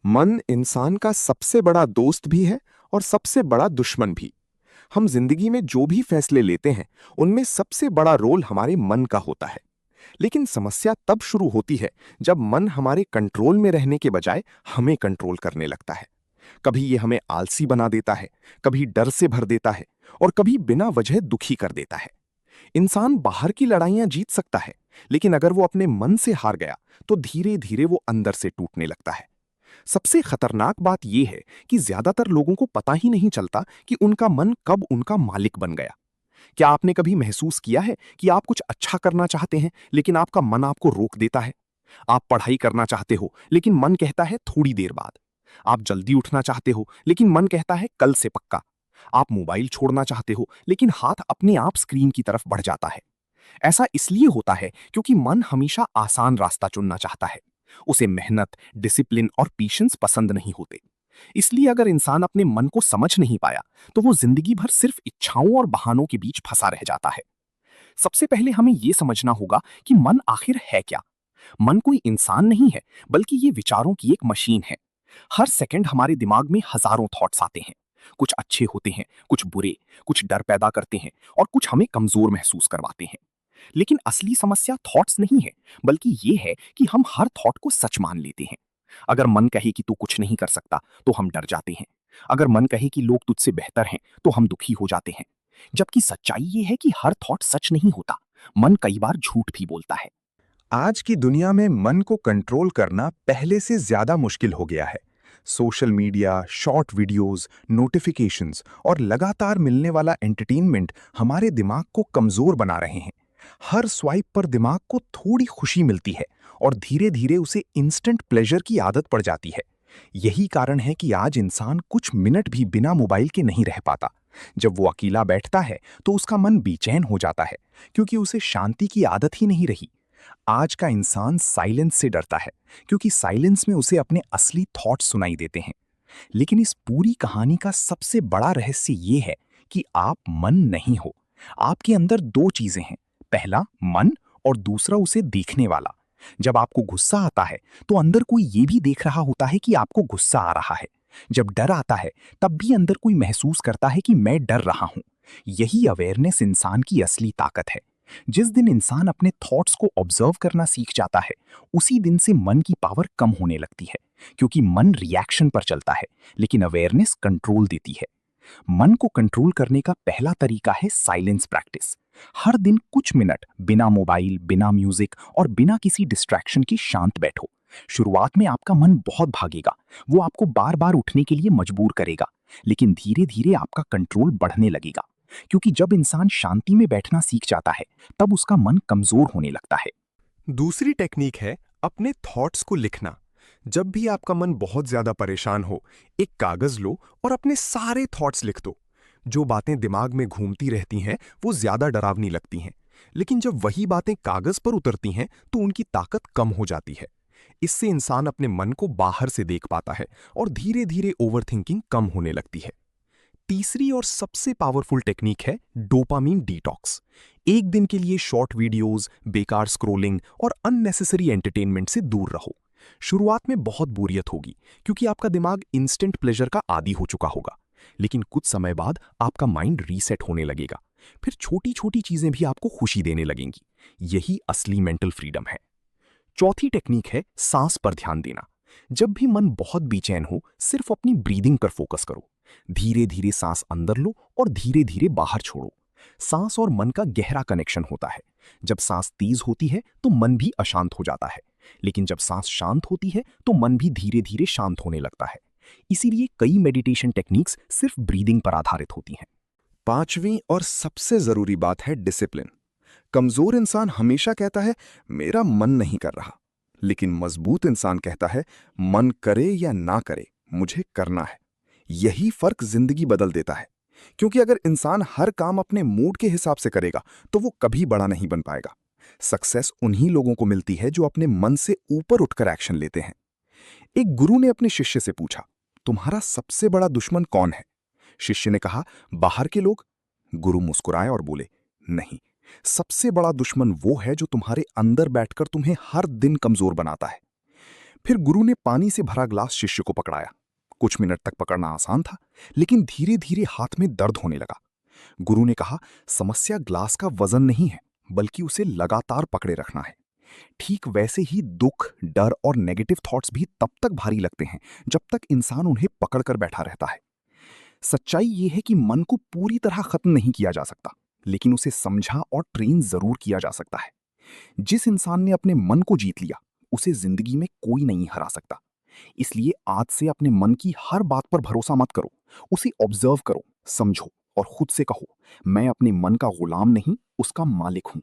मन इंसान का सबसे बड़ा दोस्त भी है और सबसे बड़ा दुश्मन भी। हम जिंदगी में जो भी फैसले लेते हैं, उनमें सबसे बड़ा रोल हमारे मन का होता है। लेकिन समस्या तब शुरू होती है जब मन हमारे कंट्रोल में रहने के बजाय हमें कंट्रोल करने लगता है। कभी ये हमें आलसी बना देता है, कभी डर से भर देता है और कभी बिना वजह दुखी कर देता है। इंसान बाहर की लड़ाइयां जीत सकता है, लेकिन अगर वो अपने मन से हार गया तो धीरे धीरे वो अंदर से टूटने लगता है। सबसे खतरनाक बात यह है कि ज्यादातर लोगों को पता ही नहीं चलता कि उनका मन कब उनका मालिक बन गया। क्या आपने कभी महसूस किया है कि आप कुछ अच्छा करना चाहते हैं, लेकिन आपका मन आपको रोक देता है? आप पढ़ाई करना चाहते हो, लेकिन मन कहता है थोड़ी देर बाद। आप जल्दी उठना चाहते हो, लेकिन मन कहता है कल से पक्का। आप मोबाइल छोड़ना चाहते हो, लेकिन हाथ अपने आप स्क्रीन की तरफ बढ़ जाता है। ऐसा इसलिए होता है क्योंकि मन हमेशा आसान रास्ता चुनना चाहता है। उसे मेहनत, डिसिप्लिन और पेशेंस पसंद नहीं होते। इसलिए अगर इंसान अपने मन को समझ नहीं पाया, तो वो जिंदगी भर सिर्फ इच्छाओं और बहानों के बीच फंसा रह जाता है। सबसे पहले हमें यह समझना होगा कि मन आखिर है क्या। मन कोई इंसान नहीं है, बल्कि ये विचारों की एक मशीन है। हर सेकंड हमारे दिमाग में हजारों थॉट्स आते हैं। कुछ अच्छे होते हैं, कुछ बुरे, कुछ डर पैदा करते हैं और कुछ हमें कमजोर महसूस करवाते हैं। लेकिन असली समस्या थॉट्स नहीं है, बल्कि ये है कि हम हर थॉट को सच मान लेते हैं। अगर मन कहे कि तू कुछ नहीं कर सकता, तो हम डर जाते हैं। अगर मन कहे कि लोग तुझसे बेहतर हैं, तो हम दुखी हो जाते हैं। जबकि सच्चाई ये है कि हर थॉट सच नहीं होता। मन कई बार झूठ भी बोलता है। आज की दुनिया में मन को कंट्रोल करना पहले से ज्यादा मुश्किल हो गया है। Social media, short videos, notifications और लगातार मिलने वाला एंटरटेनमेंट हमारे दिमाग को कमजोर बना रहे हैं। हर स्वाइप पर दिमाग को थोड़ी खुशी मिलती है और धीरे धीरे उसे इंस्टेंट प्लेजर की आदत पड़ जाती है। यही कारण है कि आज इंसान कुछ मिनट भी बिना मोबाइल के नहीं रह पाता। जब वो अकेला बैठता है तो उसका मन बेचैन हो जाता है, क्योंकि उसे शांति की आदत ही नहीं रही। आज का इंसान साइलेंस से डरता है, क्योंकि साइलेंस में उसे अपने असली थॉट्स सुनाई देते हैं। लेकिन इस पूरी कहानी का सबसे बड़ा रहस्य ये है कि आप मन नहीं हो। आपके अंदर दो चीजें हैं, पहला मन और दूसरा उसे देखने वाला। जब आपको गुस्सा आता है तो अंदर कोई ये भी देख रहा होता है कि आपको गुस्सा आ रहा है। जब डर आता है तब भी अंदर कोई महसूस करता है कि मैं डर रहा हूं। यही अवेयरनेस इंसान की असली ताकत है। जिस दिन इंसान अपने थॉट्स को ऑब्जर्व करना सीख जाता है, उसी दिन से मन की पावर कम होने लगती है, क्योंकि मन रिएक्शन पर चलता है, लेकिन अवेयरनेस कंट्रोल देती है। मन को कंट्रोल करने का पहला तरीका है साइलेंस प्रैक्टिस। हर दिन कुछ मिनट बिना मोबाइल, बिना म्यूजिक और बिना किसी डिस्ट्रैक्शन के शांत बैठो। शुरुआत में आपका मन बहुत भागेगा, वो आपको बार बार उठने के लिए मजबूर करेगा, लेकिन धीरे धीरे आपका कंट्रोल बढ़ने लगेगा। क्योंकि जब इंसान शांति में बैठना सीख जाता है, तब उसका मन कमजोर होने लगता है। दूसरी टेक्निक है अपने थॉट्स को लिखना। जब भी आपका मन बहुत ज्यादा परेशान हो, एक कागज लो और अपने सारे थॉट्स लिख दो। जो बातें दिमाग में घूमती रहती हैं, वो ज्यादा डरावनी लगती हैं, लेकिन जब वही बातें कागज पर उतरती हैं तो उनकी ताकत कम हो जाती है। इससे इंसान अपने मन को बाहर से देख पाता है और धीरे धीरे ओवरथिंकिंग कम होने लगती है। तीसरी और सबसे पावरफुल टेक्निक है डोपामीन डिटॉक्स। एक दिन के लिए शॉर्ट वीडियोस, बेकार स्क्रोलिंग और अननेसेसरी एंटरटेनमेंट से दूर रहो। शुरुआत में बहुत बोरियत होगी, क्योंकि आपका दिमाग इंस्टेंट प्लेजर का आदी हो चुका होगा। लेकिन कुछ समय बाद आपका माइंड रीसेट होने लगेगा। फिर छोटी छोटी चीजें भी आपको खुशी देने लगेंगी। यही असली मेंटल फ्रीडम है। चौथी टेक्निक है सांस पर ध्यान देना। जब भी मन बहुत बेचैन हो, सिर्फ अपनी ब्रीदिंग पर फोकस करो। धीरे धीरे सांस अंदर लो और धीरे धीरे बाहर छोड़ो। सांस और मन का गहरा कनेक्शन होता है। जब सांस तेज होती है तो मन भी अशांत हो जाता है, लेकिन जब सांस शांत होती है तो मन भी धीरे धीरे शांत होने लगता है। इसीलिए कई मेडिटेशन टेक्निक्स सिर्फ ब्रीदिंग पर आधारित होती हैं। पांचवी और सबसे जरूरी बात है डिसिप्लिन। कमजोर इंसान हमेशा कहता है मेरा मन नहीं कर रहा, लेकिन मजबूत इंसान कहता है मन करे या ना करे, मुझे करना है। यही फर्क जिंदगी बदल देता है। क्योंकि अगर इंसान हर काम अपने मूड के हिसाब से करेगा, तो वो कभी बड़ा नहीं बन पाएगा। सक्सेस उन्हीं लोगों को मिलती है जो अपने मन से ऊपर उठकर एक्शन लेते हैं। एक गुरु ने अपने शिष्य से पूछा, तुम्हारा सबसे बड़ा दुश्मन कौन है? शिष्य ने कहा, बाहर के लोग। गुरु मुस्कुराए और बोले, नहीं, सबसे बड़ा दुश्मन वो है जो तुम्हारे अंदर बैठकर तुम्हें हर दिन कमजोर बनाता है। फिर गुरु ने पानी से भरा ग्लास शिष्य को पकड़ाया। कुछ मिनट तक पकड़ना आसान था, लेकिन धीरे धीरे हाथ में दर्द होने लगा। गुरु ने कहा, समस्या ग्लास का वजन नहीं है, बल्कि उसे लगातार पकड़े रखना है। ठीक वैसे ही दुख, डर और नेगेटिव थॉट्स भी तब तक भारी लगते हैं जब तक इंसान उन्हें पकड़कर बैठा रहता है। सच्चाई यह है कि मन को पूरी तरह खत्म नहीं किया जा सकता, लेकिन उसे समझा और ट्रेन जरूर किया जा सकता है। जिस इंसान ने अपने मन को जीत लिया, उसे जिंदगी में कोई नहीं हरा सकता। इसलिए आज से अपने मन की हर बात पर भरोसा मत करो, उसे ऑब्जर्व करो, समझो और खुद से कहो, मैं अपने मन का गुलाम नहीं, उसका मालिक हूं।